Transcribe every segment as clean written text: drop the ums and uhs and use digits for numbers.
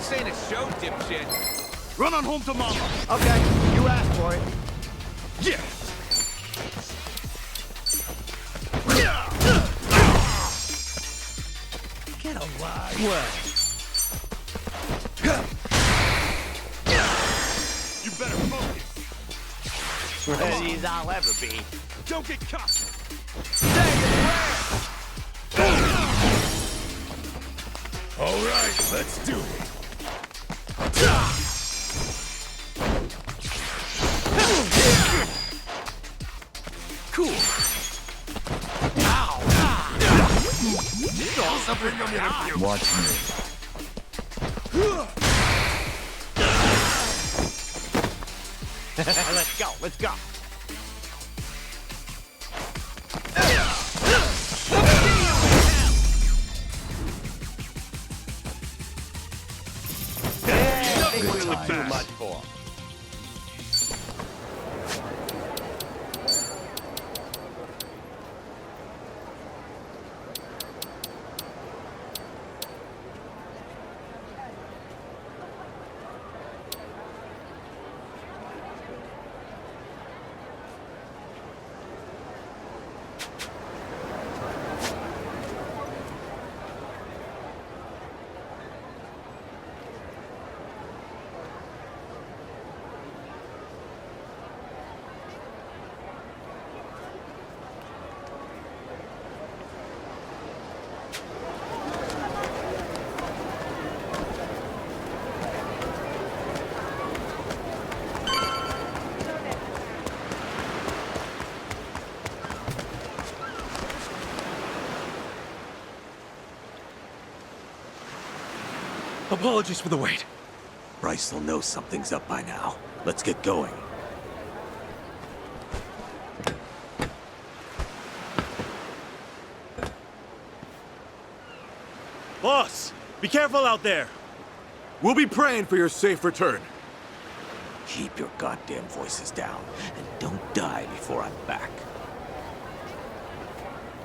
This ain't a show, dipshit. Run on home to Mama. Okay, you asked for it. Yeah. Get alive. Well. You better focus. Ready as I'll ever be. Don't get caught. All right, let's do it. Cool. Ow! Watch me. Let's go, let's go. Too much for him. Apologies for the wait. Bryce will know something's up by now. Let's get going. Boss, be careful out there. We'll be praying for your safe return. Keep your goddamn voices down, and don't die before I'm back.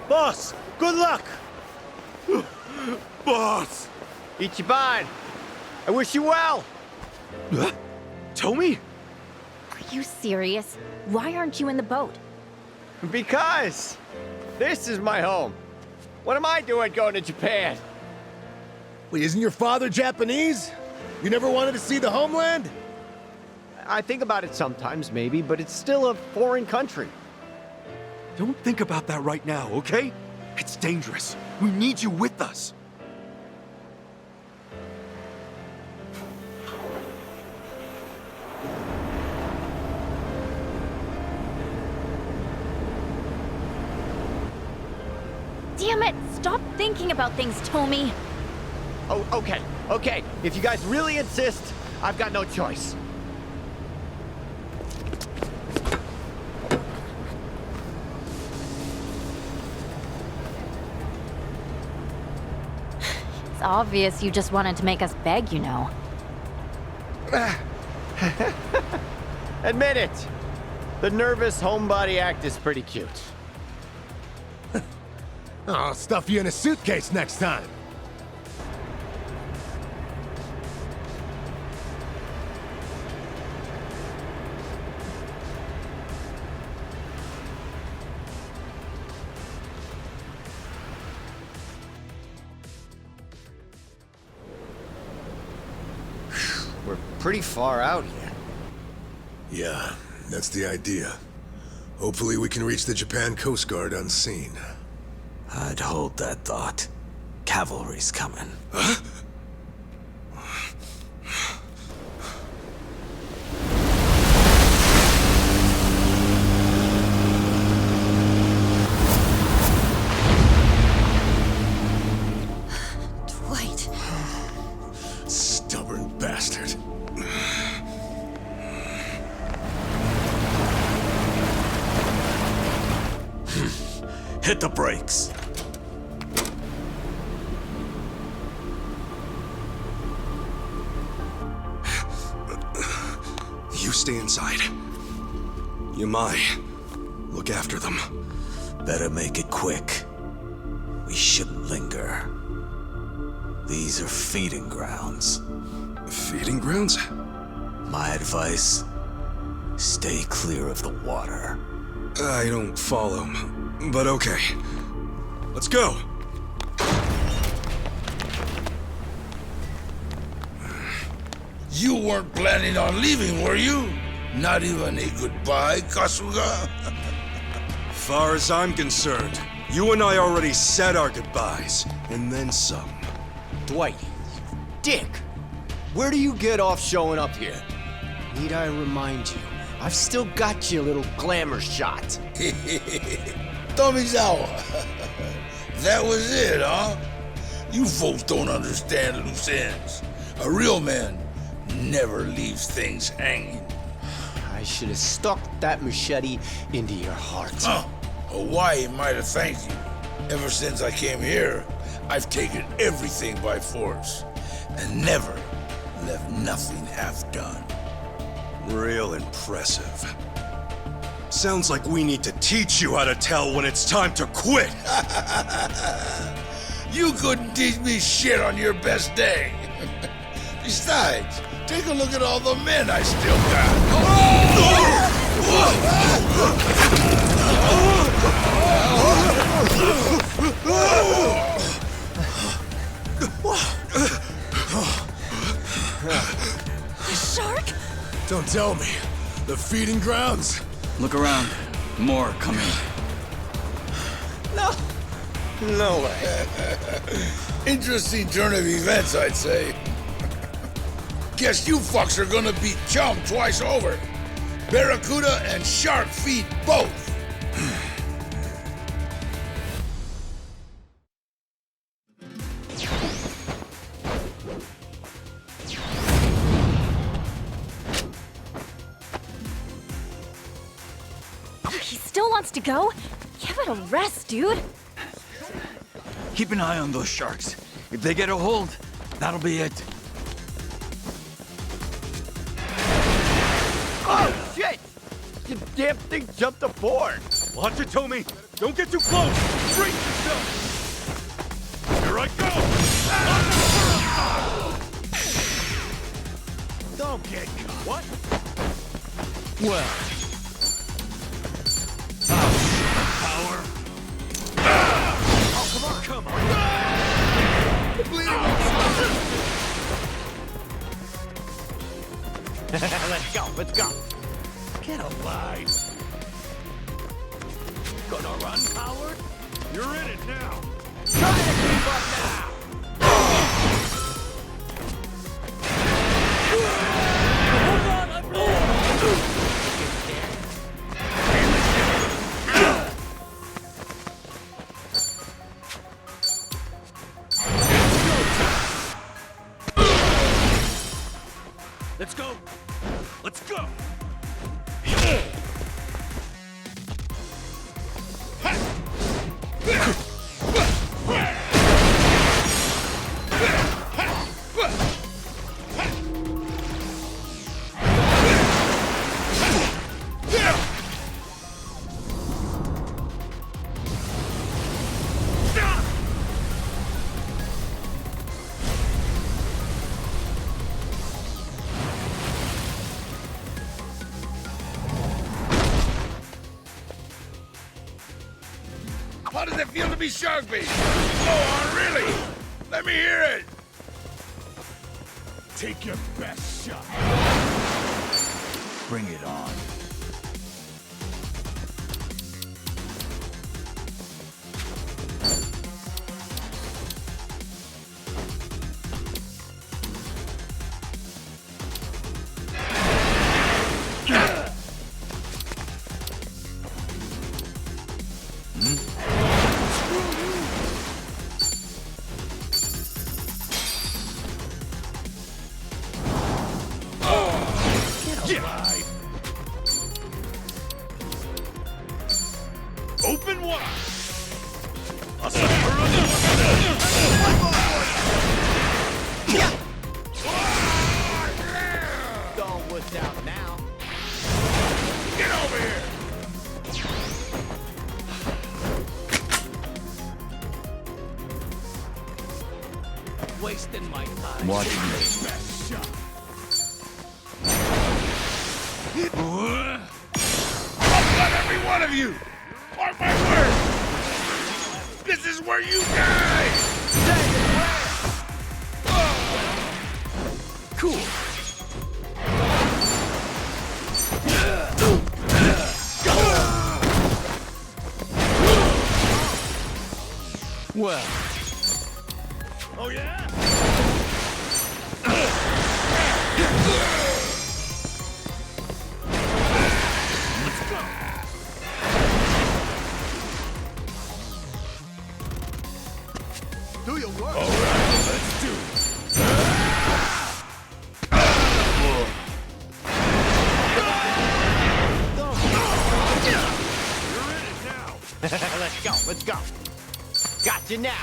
Boss, good luck! Boss! Ichiban, I wish you well. Tommy? Are you serious? Why aren't you in the boat? Because this is my home. What am I doing going to Japan? Wait, isn't your father Japanese? You never wanted to see the homeland? I think about it sometimes, maybe, but it's still a foreign country. Don't think about that right now, okay? It's dangerous. We need you with us. Damn it! Stop thinking about things, Tommy! Oh, okay, okay. If you guys really insist, I've got no choice. It's obvious you just wanted to make us beg, you know. Admit it. The nervous homebody act is pretty cute. I'll stuff you in a suitcase next time. We're pretty far out here. Yeah, that's the idea. Hopefully we can reach the Japan Coast Guard unseen. I'd hold that thought. Cavalry's coming. Huh? Dwight. Stubborn bastard. Hit the brakes. You stay inside. Yamai, look after them. Better make it quick. We shouldn't linger. These are feeding grounds. Feeding grounds? My advice, stay clear of the water. I don't follow, but okay. Let's go! You weren't planning on leaving, were you? Not even a goodbye, Kasuga? Far as I'm concerned, you and I already said our goodbyes, and then some. Dwight, you dick! Where do you get off showing up here? Need I remind you, I've still got you a little glamour shot. Tomizawa. That was it, huh? You folks don't understand loose ends. A real man never leaves things hanging. I should have stuck that machete into your heart. Hawaii might have thanked you. Ever since I came here, I've taken everything by force and never left nothing half done. Real impressive. Sounds like we need to teach you how to tell when it's time to quit. You couldn't teach me shit on your best day. Besides, take a look at all the men I still got. Shark? Don't tell me. The feeding grounds? Look around. More coming. No way. Interesting turn of events, I'd say. Guess you fucks are gonna beat Chum twice over. Barracuda and shark feed both. He still wants to go? Give it a rest, dude. Keep an eye on those sharks. If they get a hold, that'll be it. Oh, shit! The damn thing jumped aboard. Watch it, Tommy! Don't get too close! Brace yourself! Here I go! Don't get caught. What? Well, Power! Oh, come on! Come on! let's go, let's go. Get alive! Gonna run, coward? You're in it now! Try to keep up now. Let's go! Let's go! How does it feel to be shark bait? Oh, really? Let me hear it. Take your best shot! Bring it on. Open wide! Don't wuss out now. Get over here. wasting my time. Watch me. I'll cut every one of you! Mark my word! This is where you die! Cool. Well. Oh yeah? Do your work. All right, let's do it. Let's go, let's go. Got you now.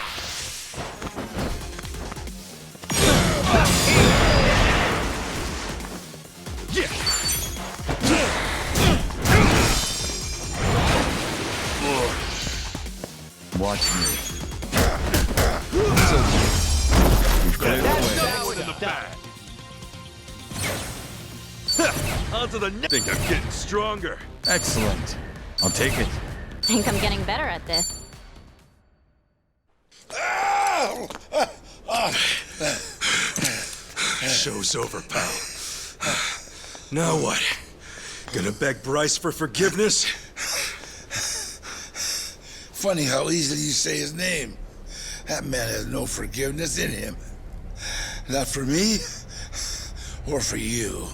Watch me. So, we've got it away. In the back. Onto the next. Think I'm getting stronger. Excellent. I'll take it. Think I'm getting better at this. Ow! Show's over, pal. Now what? Gonna beg Bryce for forgiveness? Funny how easily you say his name. That man has no forgiveness in him. Not for me, or for you.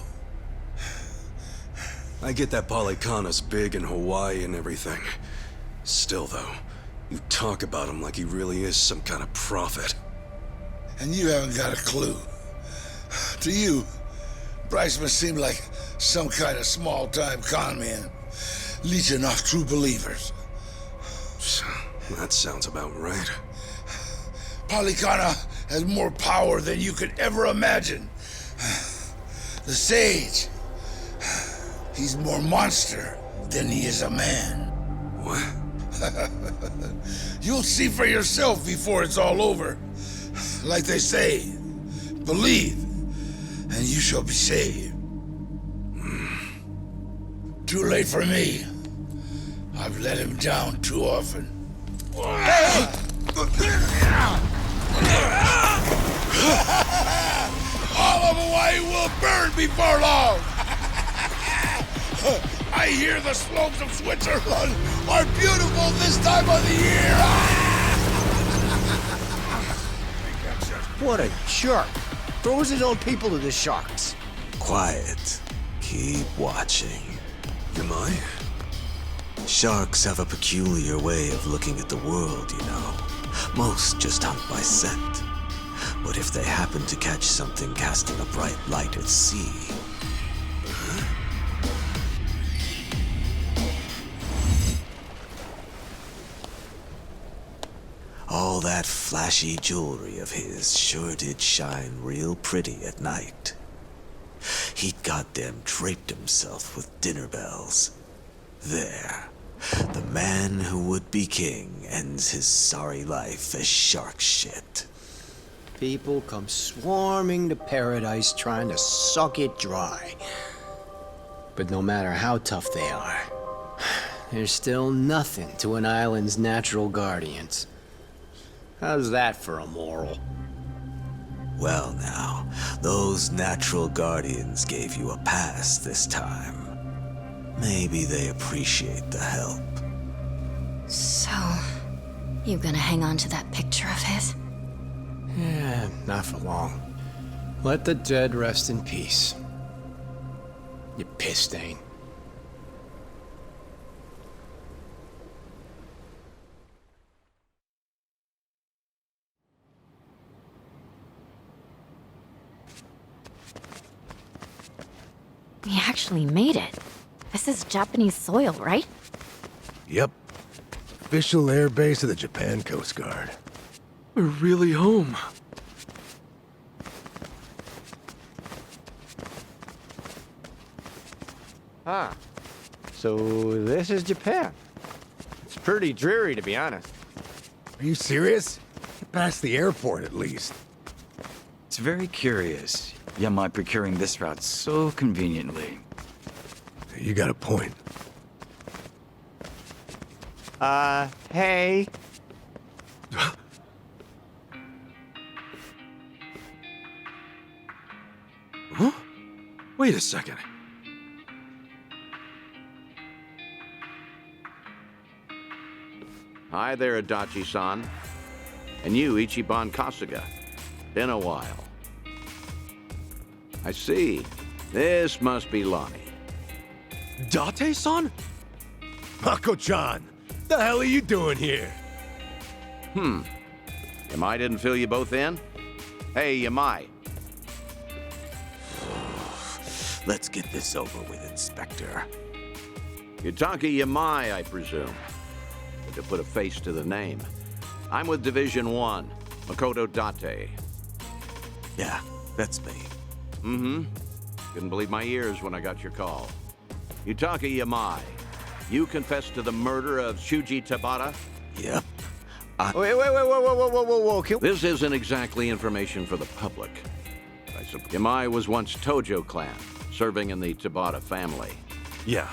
I get that Polycana's big in Hawaii and everything. Still, though, you talk about him like he really is some kind of prophet. And you haven't got a clue. To you, Bryce must seem like some kind of small-time con man, leeching off true believers. That sounds about right. Polycana has more power than you could ever imagine. The Sage, he's more monster than he is a man. What? You'll see for yourself before it's all over. Like they say, believe, and you shall be saved. Too late for me. I've let him down too often. All of Hawaii will burn before long. I hear the slopes of Switzerland are beautiful this time of the year. What a jerk. Throws his own people to the sharks. Quiet. Keep watching. Am I? Sharks have a peculiar way of looking at the world, you know. Most just hunt by scent. But if they happen to catch something casting a bright light at sea... all that flashy jewelry of his sure did shine real pretty at night. He'd goddamn draped himself with dinner bells. There. The man who would be king ends his sorry life as shark shit. People come swarming to paradise trying to suck it dry. But no matter how tough they are, there's still nothing to an island's natural guardians. How's that for a moral? Well now, those natural guardians gave you a pass this time. Maybe they appreciate the help. So, you gonna hang on to that picture of his? Yeah, not for long. Let the dead rest in peace. You piss stain. We actually made it. This is Japanese soil, right? Yep. Official air base of the Japan Coast Guard. We're really home. Ah, so this is Japan. It's pretty dreary, to be honest. Are you serious? Past the airport, at least. It's very curious. Yamai procuring this route so conveniently. You got a point. Hey. Huh? Wait a second. Hi there, Adachi-san. And you, Ichiban Kasuga. Been a while. I see. This must be Lonnie. Date-san? Mako-chan, the hell are you doing here? Yamai didn't fill you both in? Hey, Yamai. Let's get this over with, Inspector. Yutaka Yamai, I presume. Good to put a face to the name. I'm with Division 1, Makoto Date. Yeah, that's me. Mm-hmm. Couldn't believe my ears when I got your call. Yutaka Yamai, you confessed to the murder of Shuji Tabata? Yep. Wait, whoa. This isn't exactly information for the public. I suppose Yamai was once Tojo clan, serving in the Tabata family. Yeah.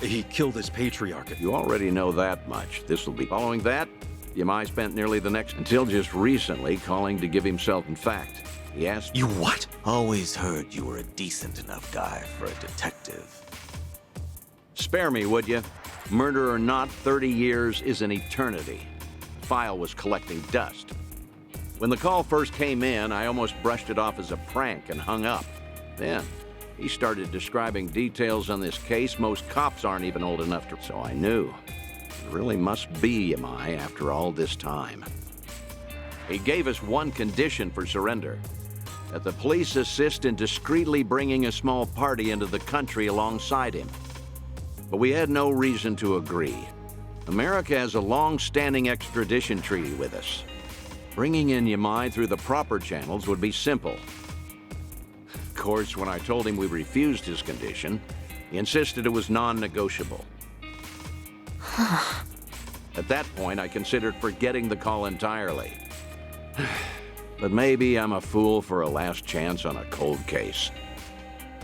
He killed his patriarch. You already know that much. This will be following that. Yamai spent nearly the next, until just recently, calling to give himself. In fact, he asked... You what? Always heard you were a decent enough guy for a detective. Spare me, would you? Murder or not, 30 years is an eternity. The file was collecting dust. When the call first came in, I almost brushed it off as a prank and hung up. Then, he started describing details on this case most cops aren't even old enough to... So I knew. It really must be Yamai after all this time. He gave us one condition for surrender. That the police assist in discreetly bringing a small party into the country alongside him. But we had no reason to agree. America has a long-standing extradition treaty with us. Bringing in Yamai through the proper channels would be simple. Of course, when I told him we refused his condition, he insisted it was non-negotiable. At that point, I considered forgetting the call entirely. But maybe I'm a fool for a last chance on a cold case.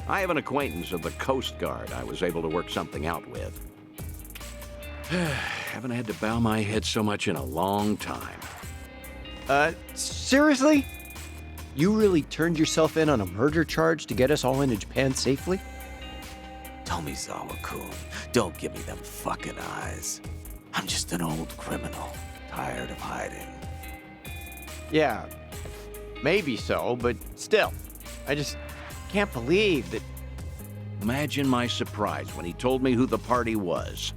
I have an acquaintance of the Coast Guard I was able to work something out with. Haven't had to bow my head so much in a long time. Seriously? You really turned yourself in on a murder charge to get us all into Japan safely? Tomizawa-kun, don't give me them fucking eyes. I'm just an old criminal, tired of hiding. Yeah, maybe so, but still. I just can't believe that... Imagine my surprise when he told me who the party was.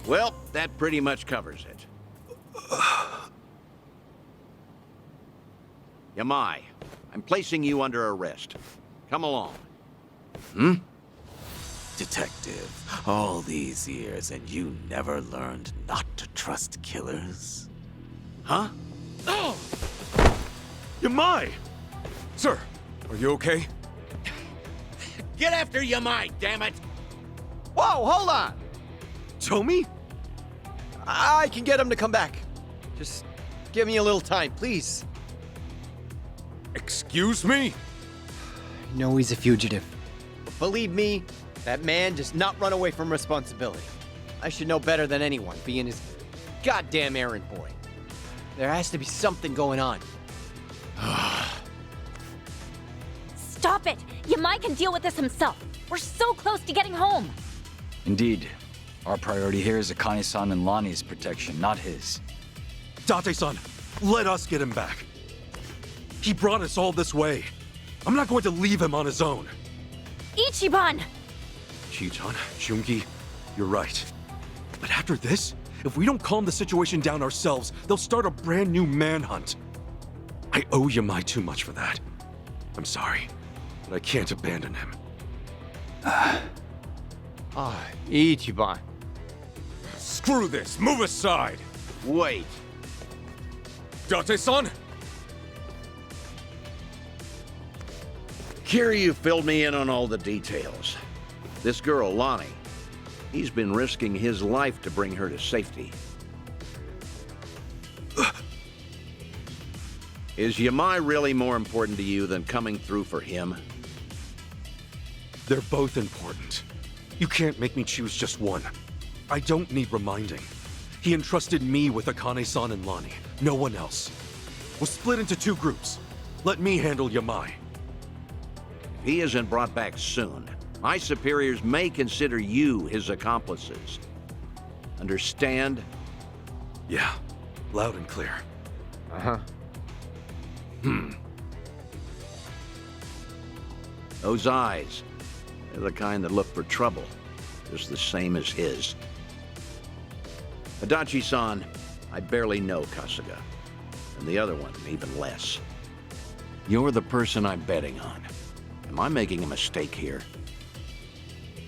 Well, that pretty much covers it. Yamai, I'm placing you under arrest. Come along. Detective, all these years and you never learned not to trust killers? Huh? Yamai! Sir, are you okay? Get after Yamai, damn it! Whoa, hold on! Tomi? I can get him to come back. Just give me a little time, please. Excuse me? I know he's a fugitive. But believe me, that man does not run away from responsibility. I should know better than anyone, being his goddamn errand boy. There has to be something going on. Stop it! Yamai can deal with this himself. We're so close to getting home. Indeed. Our priority here is Akane-san and Lonnie's protection, not his. Date-san, let us get him back. He brought us all this way. I'm not going to leave him on his own. Ichiban! Chiton, Jungi, you're right. But after this, if we don't calm the situation down ourselves, they'll start a brand new manhunt. I owe Yamai too much for that. I'm sorry, but I can't abandon him. Ichiban. Screw this! Move aside! Wait. Date-san? Kiryu filled me in on all the details. This girl, Lonnie, he's been risking his life to bring her to safety. Is Yamai really more important to you than coming through for him? They're both important. You can't make me choose just one. I don't need reminding. He entrusted me with Akane-san and Lani, no one else. We'll split into 2 groups. Let me handle Yamai. If he isn't brought back soon, my superiors may consider you his accomplices. Understand? Yeah, loud and clear. Those eyes, they're the kind that look for trouble, just the same as his. Adachi-san, I barely know Kasuga, and the other one even less. You're the person I'm betting on. Am I making a mistake here?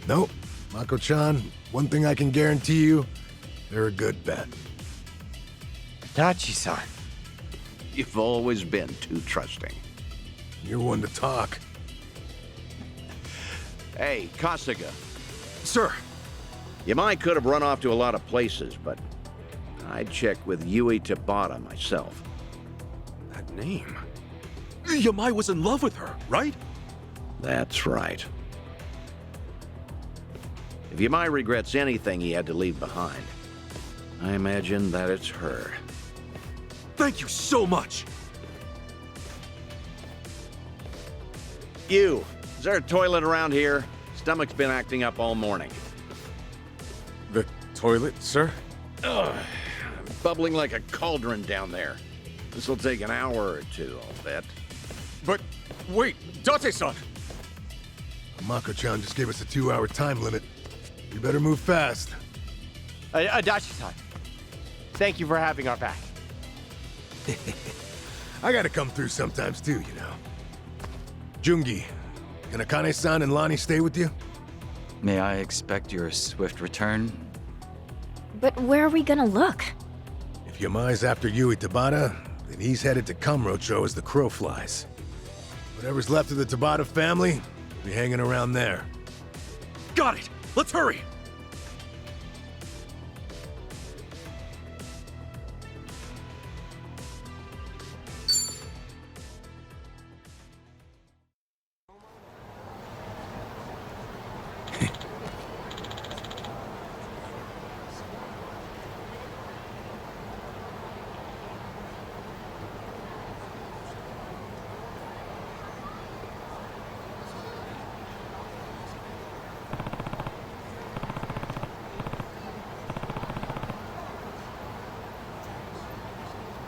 Nope. Mako-chan, one thing I can guarantee you, they're a good bet. Dachi-san. You've always been too trusting. You're one to talk. Hey, Kasuga, Sir! Yamai could have run off to a lot of places, but I'd check with Yui Tabata myself. That name... Yamai was in love with her, right? That's right. If Yamai regrets anything he had to leave behind, I imagine that it's her. Thank you so much! You, is there a toilet around here? Stomach's been acting up all morning. The toilet, sir? Ugh, I'm bubbling like a cauldron down there. This'll take an hour or 2, I'll bet. But wait, Date-san! Mako-chan just gave us a 2-hour time limit. You better move fast. Adachi-san. Thank you for having our back. I gotta come through sometimes too, you know. Jungi, can Akane-san and Lani stay with you? May I expect your swift return? But where are we gonna look? If Yamai's after Yui Tabata, then he's headed to Kamurocho as the crow flies. Whatever's left of the Tabata family will be hanging around there. Got it! Let's hurry!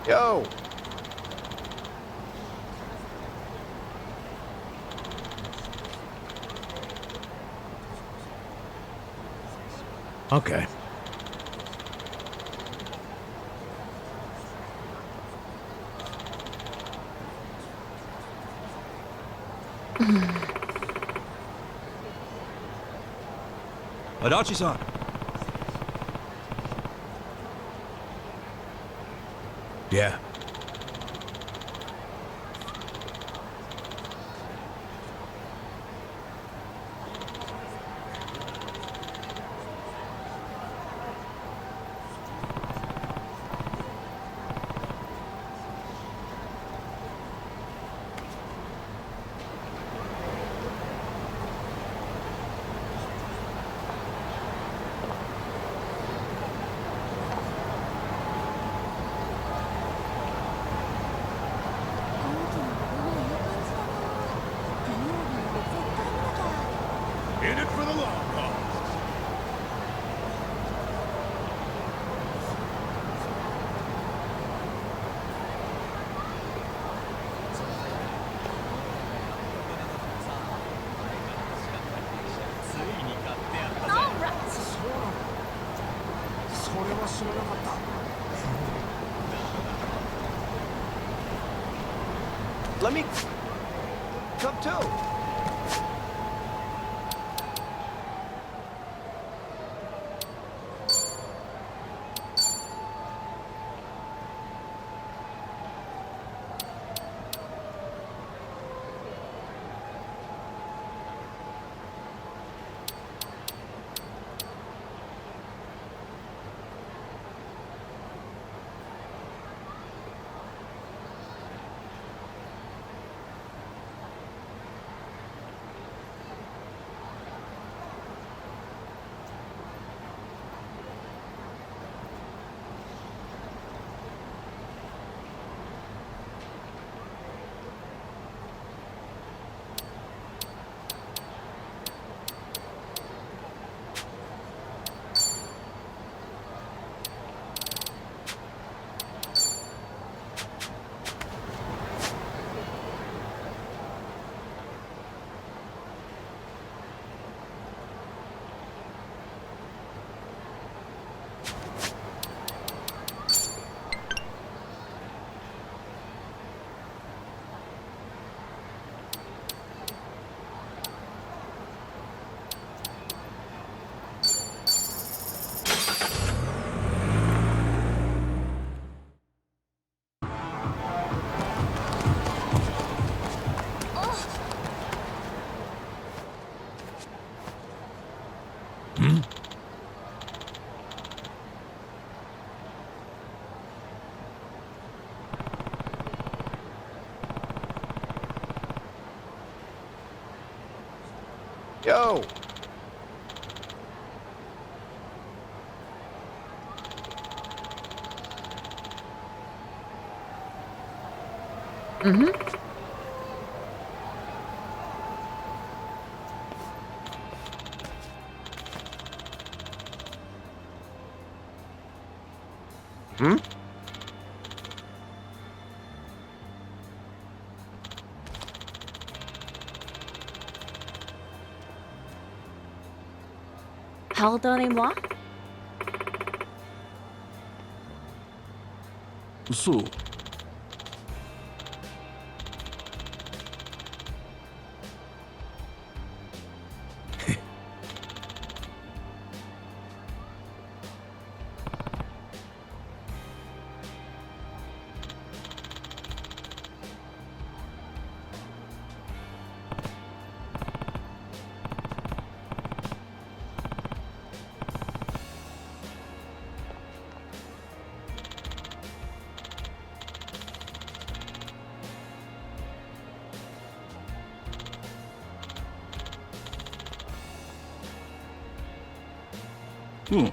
Yo! Okay. Adachi-san! Yeah. In it for the long haul. Let me come too. Yo! Mm-hmm. Hmm? Pardonnez-moi? そう。うん。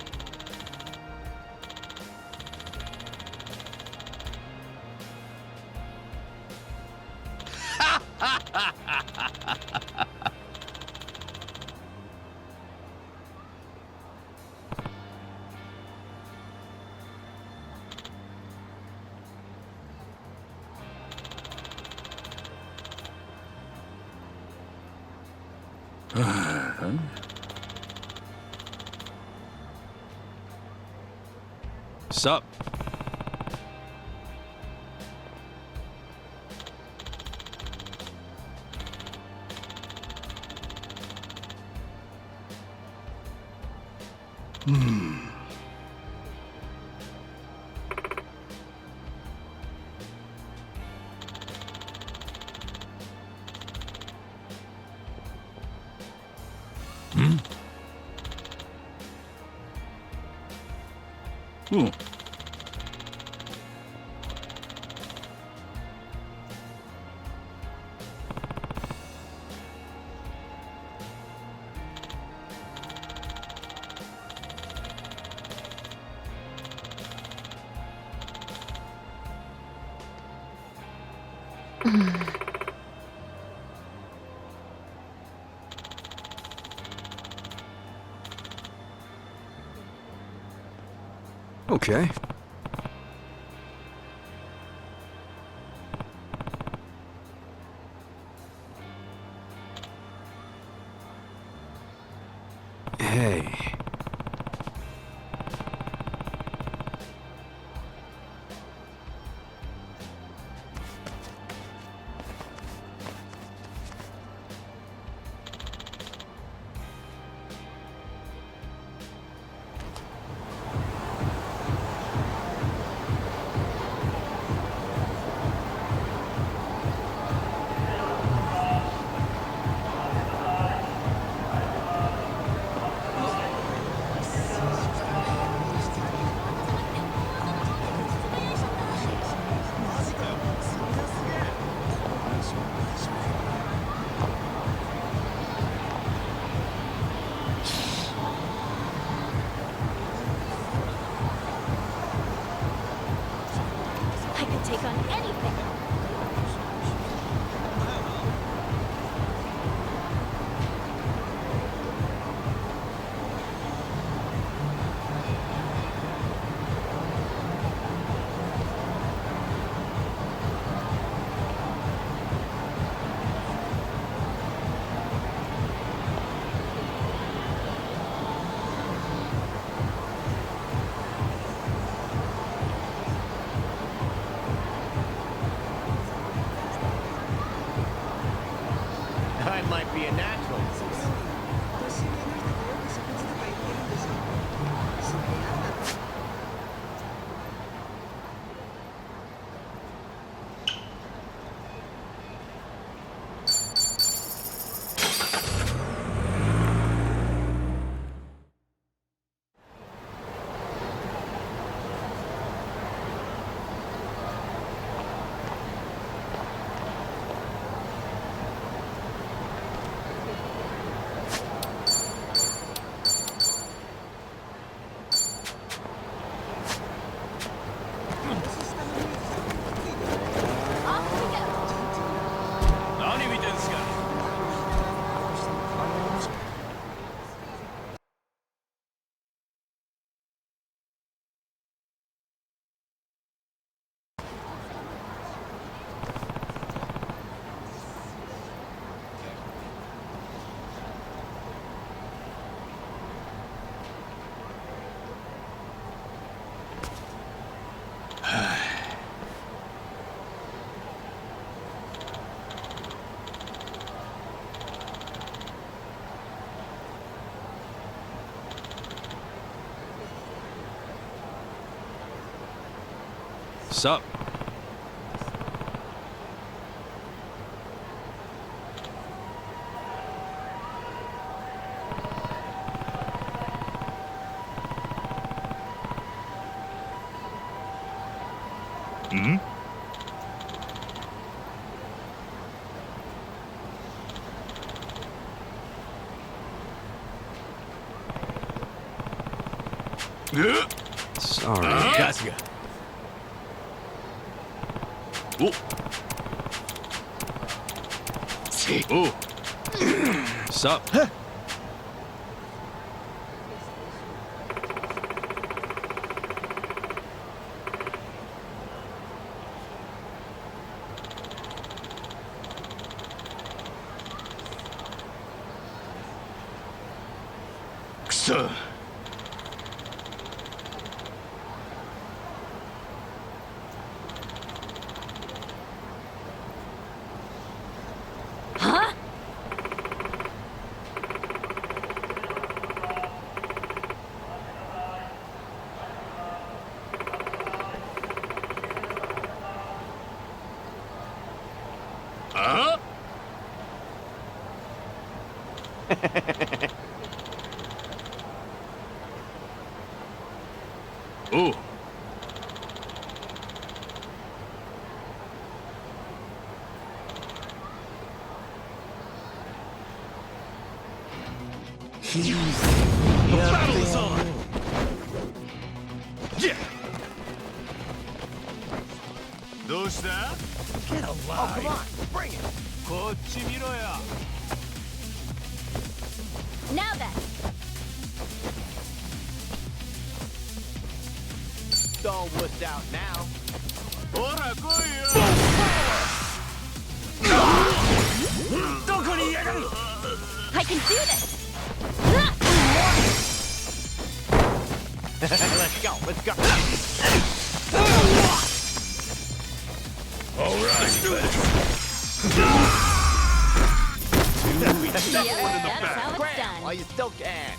Sup? Hmm. Okay. Hey. I could take on anything. I might be a natural. Sup? Hmm? Sorry. Gotcha. Oh. Oh. Sup? Kusa. Huh? Huh? Oh. The battle is on! Yeah! どうした? Get alive! Oh, come on! Bring it! こっち見ろよ! Now then. All wussed out now. ほら来いよ! どこにいやがる! I can do this. Let's go, let's go. All right. Let's do it! Yep, that's how it's Grab done. while you still can.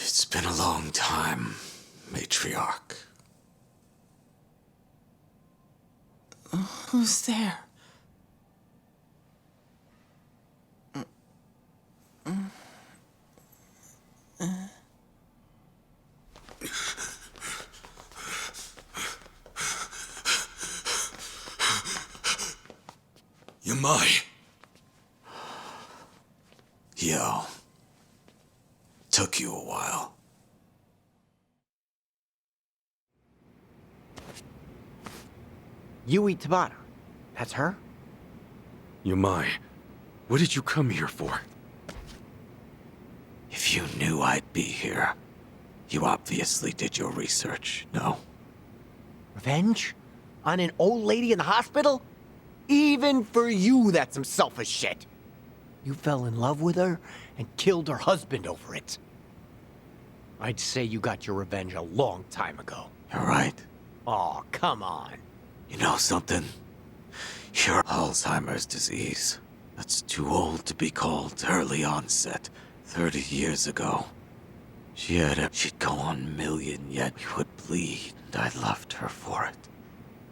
It's been a long time, matriarch. Who's there? Yamai. Yo. Took you a while. Yui Tabata. That's her? Yamai, what did you come here for? If you knew I'd be here, you obviously did your research, no? Revenge? On an old lady in the hospital? Even for you, that's some selfish shit. You fell in love with her and killed her husband over it. I'd say you got your revenge a long time ago. You're right. Oh, come on. You know something? Your Alzheimer's disease. That's too old to be called early onset. 30 years ago. She'd go on a million, yet we would bleed, and I loved her for it.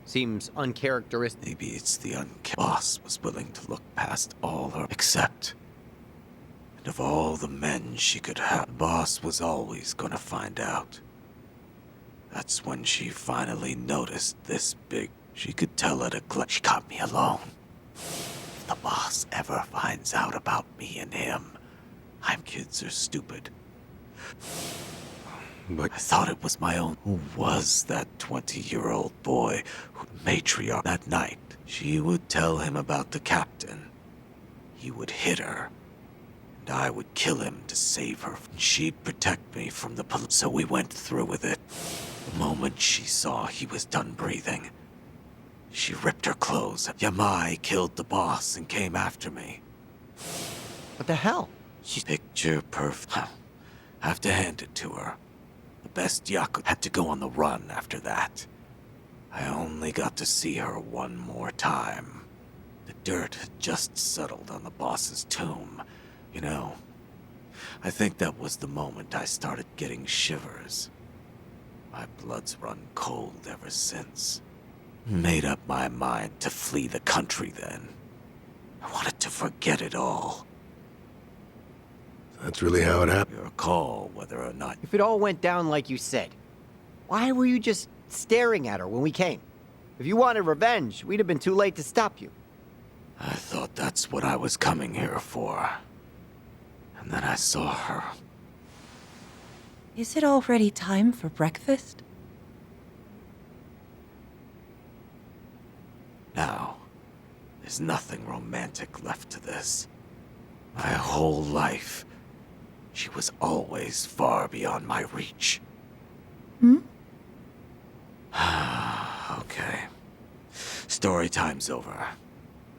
Seems uncharacteristic. Maybe it's the boss was willing to look past all her except. And of all the men she could have, the boss was always gonna find out. That's when she finally noticed this big. She could tell at a glance. She got me alone. If the boss ever finds out about me and him, kids are stupid. But I thought it was my own. Who was that 20-year-old boy who matriarch that night? She would tell him about the captain. He would hit her, and I would kill him to save her. She'd protect me from the police, so we went through with it. The moment she saw he was done breathing, she ripped her clothes. Yamai killed the boss and came after me. What the hell? She's picture perfect. Have to hand it to her. The best Yaku had to go on the run after that. I only got to see her one more time. The dirt had just settled on the boss's tomb. You know, I think that was the moment I started getting shivers. My blood's run cold ever since. Made up my mind to flee the country then. I wanted to forget it all. That's really how it happened. Your call whether or not. If it all went down like you said, why were you just staring at her when we came? If you wanted revenge, we'd have been too late to stop you. I thought that's what I was coming here for. And then I saw her. Is it already time for breakfast? Now, there's nothing romantic left to this. My whole life, she was always far beyond my reach. Okay. Story time's over.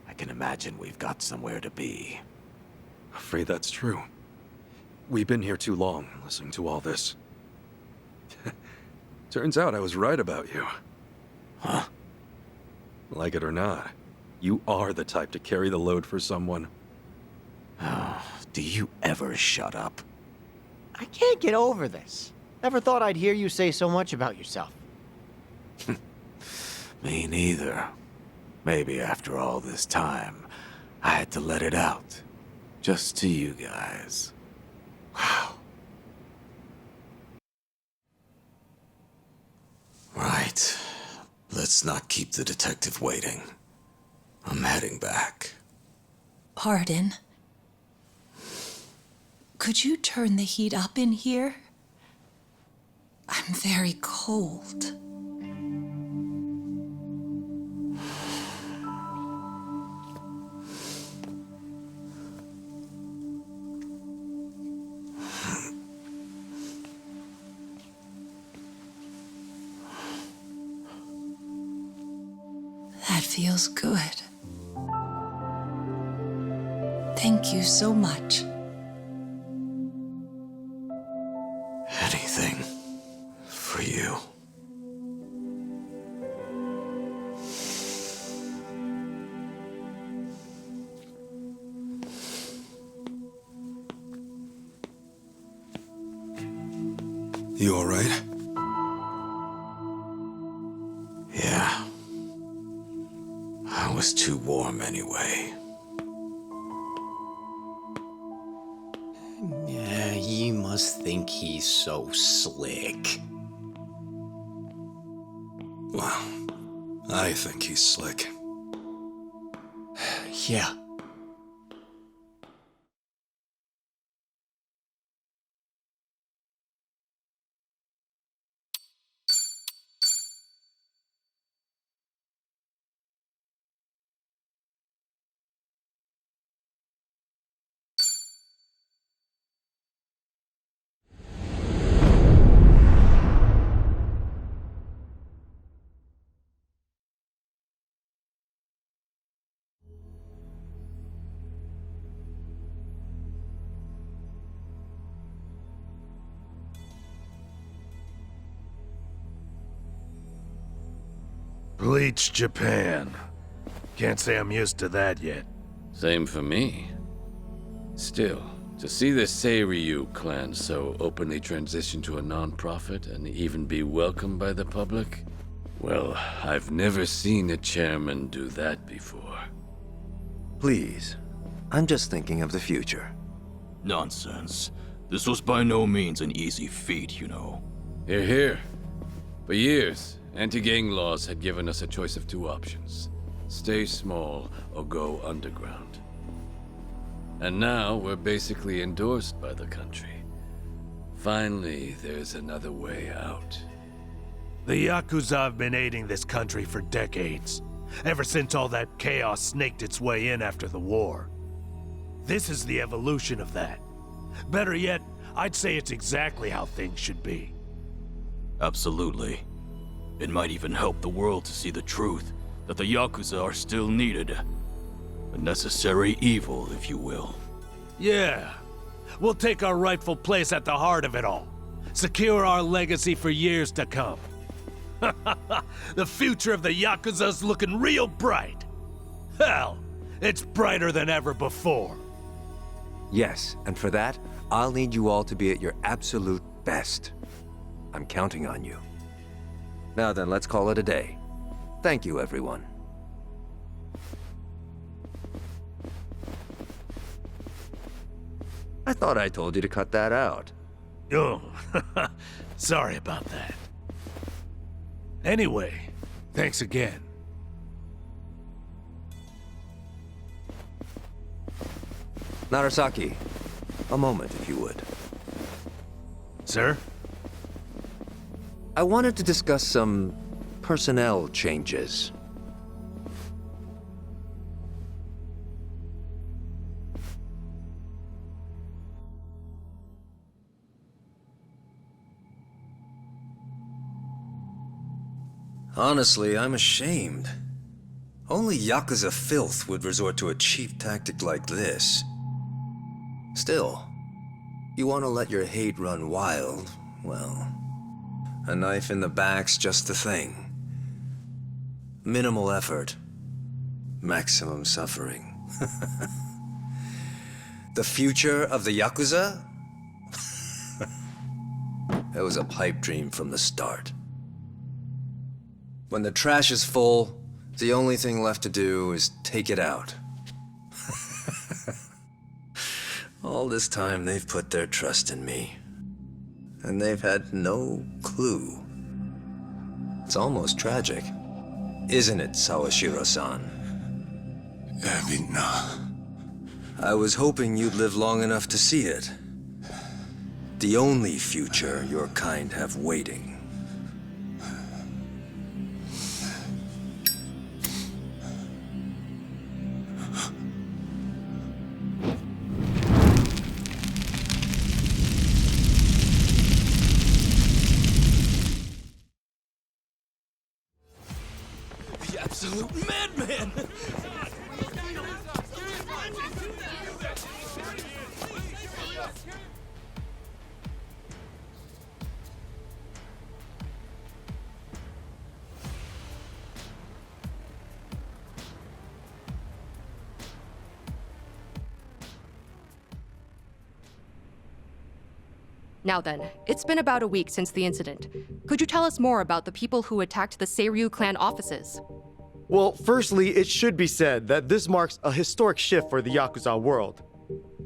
I can imagine we've got somewhere to be. afraid that's true. We've been here too long, listening to all this. Turns out I was right about you. Huh? Like it or not, you are the type to carry the load for someone. Oh, do you ever shut up? I can't get over this. Never thought I'd hear you say so much about yourself. Me neither. Maybe after all this time, I had to let it out. Just to you guys. Wow. Right. Let's not keep the detective waiting. I'm heading back. Pardon? Could you turn the heat up in here? I'm very cold. That feels good. Thank you so much. Anything for you. You all right? Yeah. I was too warm anyway. Yeah, you must think he's so slick. Well, I think he's slick. Yeah, Bleach Japan. Can't say I'm used to that yet. Same for me. Still, to see the Seiryu clan so openly transition to a non-profit and even be welcomed by the public, well, I've never seen a chairman do that before. Please, I'm just thinking of the future. Nonsense. This was by no means an easy feat, you know. Hear, hear. For years, anti-gang laws had given us a choice of two options. Stay small or go underground. And now we're basically endorsed by the country. Finally, there's another way out. The Yakuza have been aiding this country for decades. Ever since all that chaos snaked its way in after the war. This is the evolution of that. Better yet, I'd say it's exactly how things should be. Absolutely. It might even help the world to see the truth, that the Yakuza are still needed. A necessary evil, if you will. Yeah. We'll take our rightful place at the heart of it all. Secure our legacy for years to come. The future of the Yakuza's looking real bright. Hell, it's brighter than ever before. Yes, and for that, I'll need you all to be at your absolute best. I'm counting on you. Now then, let's call it a day. Thank you, everyone. I thought I told you to cut that out. Oh, sorry about that. Anyway, thanks again. Narasaki, a moment, if you would. Sir? I wanted to discuss some personnel changes. Honestly, I'm ashamed. Only Yakuza filth would resort to a cheap tactic like this. Still, you want to let your hate run wild, well, a knife in the back's just the thing. Minimal effort, maximum suffering. The future of the Yakuza? It was a pipe dream from the start. When the trash is full, the only thing left to do is take it out. All this time, they've put their trust in me. And they've had no clue. It's almost tragic. Isn't it, Sawashiro-san? I was hoping you'd live long enough to see it. The only future your kind have waiting. Absolute madman! Now then, it's been about a week since the incident. Could you tell us more about the people who attacked the Seiryu clan offices? Well, firstly, it should be said that this marks a historic shift for the Yakuza world.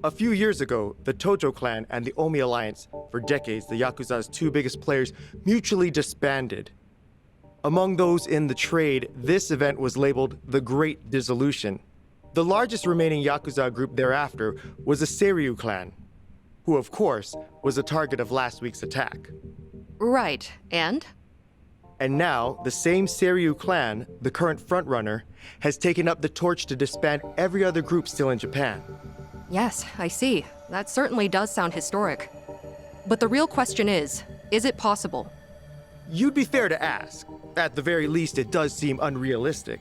A few years ago, the Tojo clan and the Omi Alliance, for decades the Yakuza's two biggest players, mutually disbanded. Among those in the trade, this event was labeled the Great Dissolution. The largest remaining Yakuza group thereafter was the Seiryu clan, who of course was the target of last week's attack. Right, and? And now, the same Seiryu clan, the current frontrunner, has taken up the torch to disband every other group still in Japan. Yes, I see. That certainly does sound historic. But the real question is it possible? You'd be fair to ask. At the very least, it does seem unrealistic.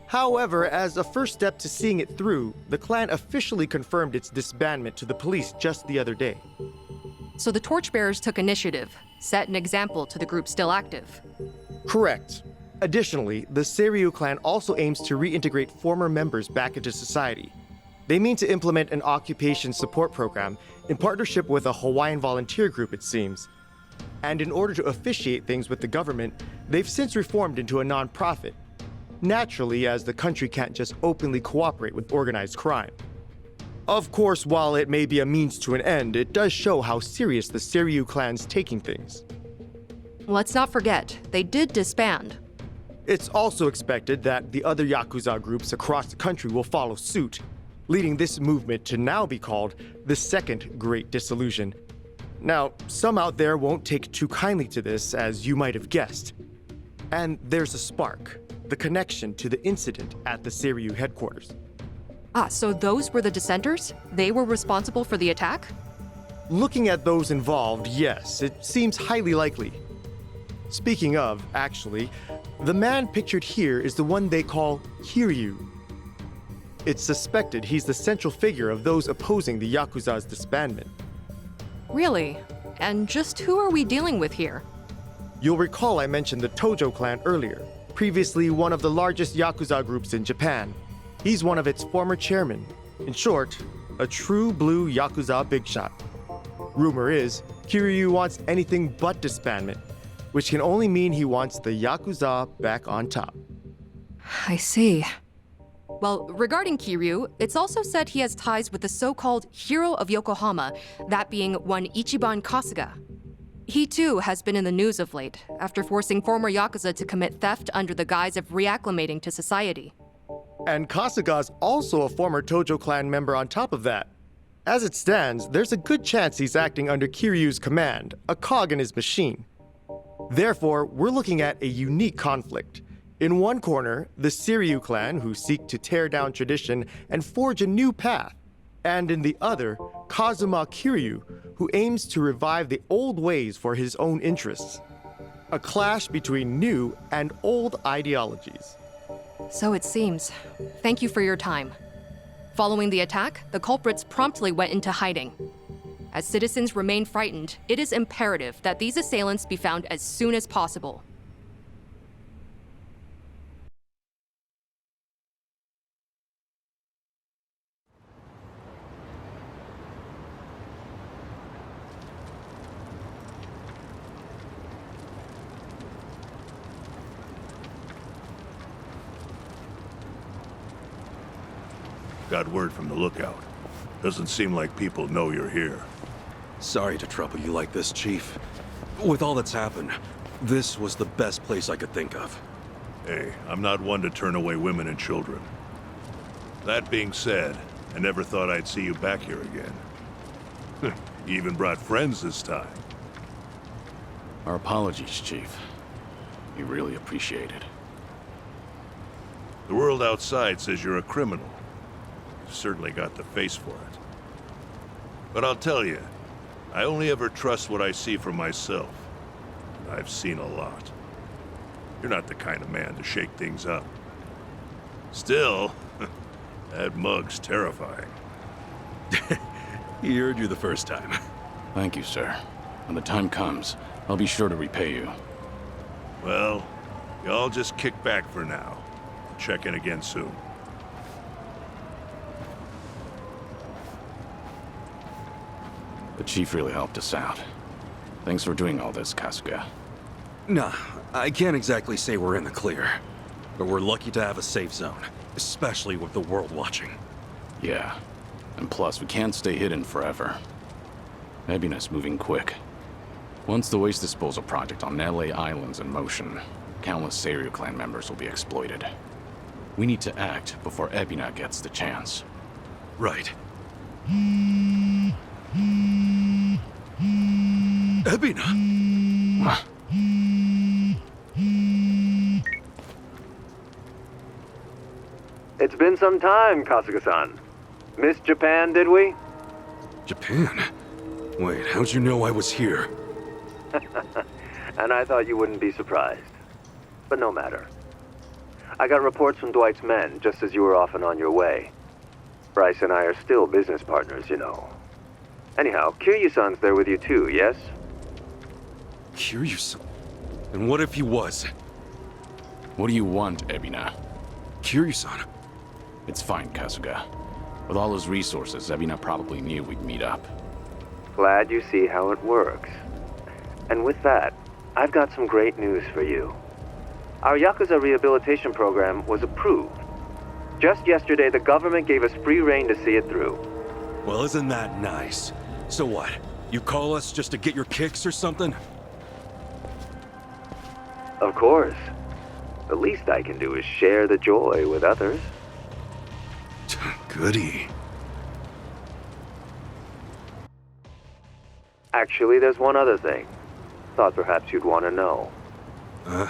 However, as a first step to seeing it through, the clan officially confirmed its disbandment to the police just the other day. So the torchbearers took initiative, set an example to the group still active. Correct. Additionally, the Seiryu clan also aims to reintegrate former members back into society. They mean to implement an occupation support program in partnership with a Hawaiian volunteer group, it seems. And in order to officiate things with the government, they've since reformed into a non-profit. Naturally, as the country can't just openly cooperate with organized crime. Of course, while it may be a means to an end, it does show how serious the Seiryu clan's taking things. Let's not forget, they did disband. It's also expected that the other Yakuza groups across the country will follow suit, leading this movement to now be called the Second Great Dissolution. Now, some out there won't take too kindly to this, as you might have guessed. And there's a spark, the connection to the incident at the Seiryu headquarters. Ah, so those were the dissenters? They were responsible for the attack? Looking at those involved, yes, it seems highly likely. Speaking of, actually, the man pictured here is the one they call Kiryu. It's suspected he's the central figure of those opposing the Yakuza's disbandment. Really? And just who are we dealing with here? You'll recall I mentioned the Tojo clan earlier, previously one of the largest Yakuza groups in Japan. He's one of its former chairmen. In short, a true blue Yakuza big shot. Rumor is, Kiryu wants anything but disbandment, which can only mean he wants the Yakuza back on top. I see. Well, regarding Kiryu, it's also said he has ties with the so-called Hero of Yokohama, that being one Ichiban Kasuga. He too has been in the news of late, after forcing former Yakuza to commit theft under the guise of reacclimating to society. And Kasuga's also a former Tojo clan member on top of that. As it stands, there's a good chance he's acting under Kiryu's command, a cog in his machine. Therefore, we're looking at a unique conflict. In one corner, the Seiryu clan, who seek to tear down tradition and forge a new path. And in the other, Kazuma Kiryu, who aims to revive the old ways for his own interests. A clash between new and old ideologies. So it seems. Thank you for your time. Following the attack, the culprits promptly went into hiding. As citizens remain frightened, it is imperative that these assailants be found as soon as possible. Got word from the lookout. Doesn't seem like people know you're here. Sorry to trouble you like this, Chief. With all that's happened, this was the best place I could think of. Hey, I'm not one to turn away women and children. That being said, I never thought I'd see you back here again. You even brought friends this time. Our apologies, Chief. We really appreciate it. The world outside says you're a criminal. You've certainly got the face for it. But I'll tell you, I only ever trust what I see for myself. I've seen a lot. You're not the kind of man to shake things up. Still, that mug's terrifying. He heard you the first time. Thank you, sir. When the time comes, I'll be sure to repay you. Well, y'all just kick back for now. Check in again soon. The Chief really helped us out. Thanks for doing all this, Kasuga. Nah, I can't exactly say we're in the clear. But we're lucky to have a safe zone, especially with the world watching. Yeah. And plus, we can't stay hidden forever. Ebina's moving quick. Once the waste disposal project on LA Island's in motion, countless Seiryu clan members will be exploited. We need to act before Ebina gets the chance. Right. Ebina! It's been some time, Kasuga-san. Missed Japan, did we? Japan? Wait, how'd you know I was here? And I thought you wouldn't be surprised. But no matter. I got reports from Dwight's men just as you were off and on your way. Bryce and I are still business partners, you know. Anyhow, Kiryu-san's there with you too, yes? Kiryu-san? And what if he was? What do you want, Ebina? Kiryu-san. It's fine, Kasuga. With all his resources, Ebina probably knew we'd meet up. Glad you see how it works. And with that, I've got some great news for you. Our Yakuza rehabilitation program was approved. Just yesterday, the government gave us free rein to see it through. Well, isn't that nice? So what? You call us just to get your kicks or something? Of course. The least I can do is share the joy with others. Goody. Actually, there's one other thing. Thought perhaps you'd want to know. Huh?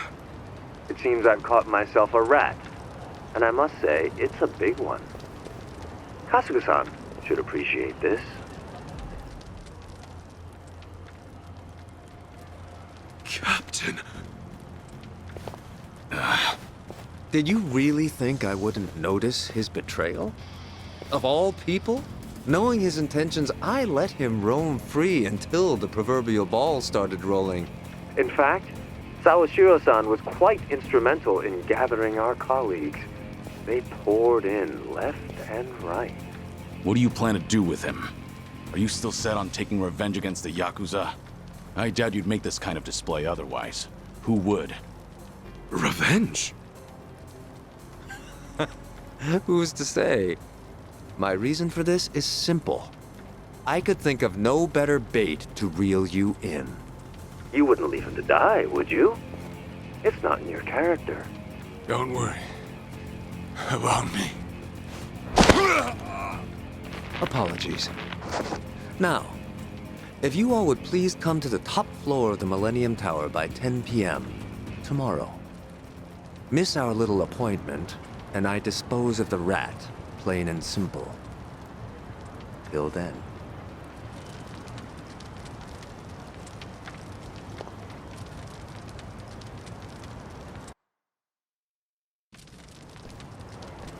It seems I've caught myself a rat. And I must say, it's a big one. Kasuga-san should appreciate this. Captain. Did you really think I wouldn't notice his betrayal? Of all people? Knowing his intentions, I let him roam free until the proverbial ball started rolling. In fact, Sawashiro-san was quite instrumental in gathering our colleagues. They poured in left and right. What do you plan to do with him? Are you still set on taking revenge against the Yakuza? I doubt you'd make this kind of display otherwise. Who would? Revenge? Who's to say? My reason for this is simple. I could think of no better bait to reel you in. You wouldn't leave him to die, would you? It's not in your character. Don't worry about me. Apologies. Now, if you all would please come to the top floor of the Millennium Tower by 10 p.m. tomorrow. Miss our little appointment, and I dispose of the rat, plain and simple. Till then.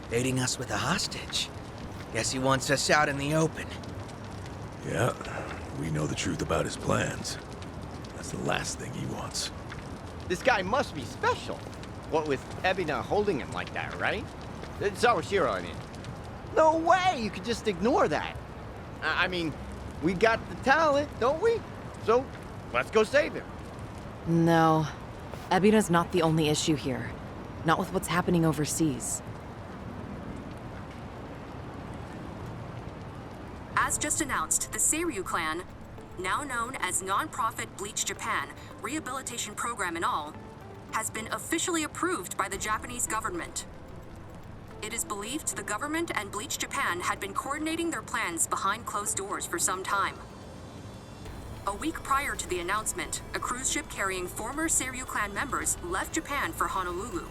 Baiting us with a hostage. Guess he wants us out in the open. Yeah, we know the truth about his plans. That's the last thing he wants. This guy must be special. What with Ebina holding him like that, right? Sawashiro, I mean. No way you could just ignore that. I mean, we got the talent, don't we? So, let's go save him. No. Ebina's not the only issue here. Not with what's happening overseas. As just announced, the Seiryu clan, now known as non-profit Bleach Japan, rehabilitation program and all, has been officially approved by the Japanese government. It is believed the government and Bleach Japan had been coordinating their plans behind closed doors for some time. A week prior to the announcement, a cruise ship carrying former Seiryu clan members left Japan for Honolulu.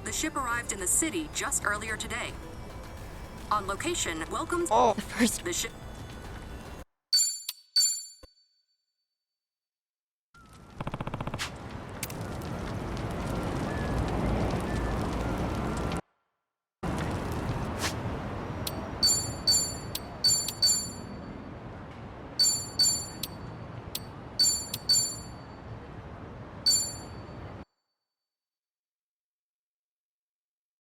The ship arrived in the city just earlier today. On location, welcomes the ship.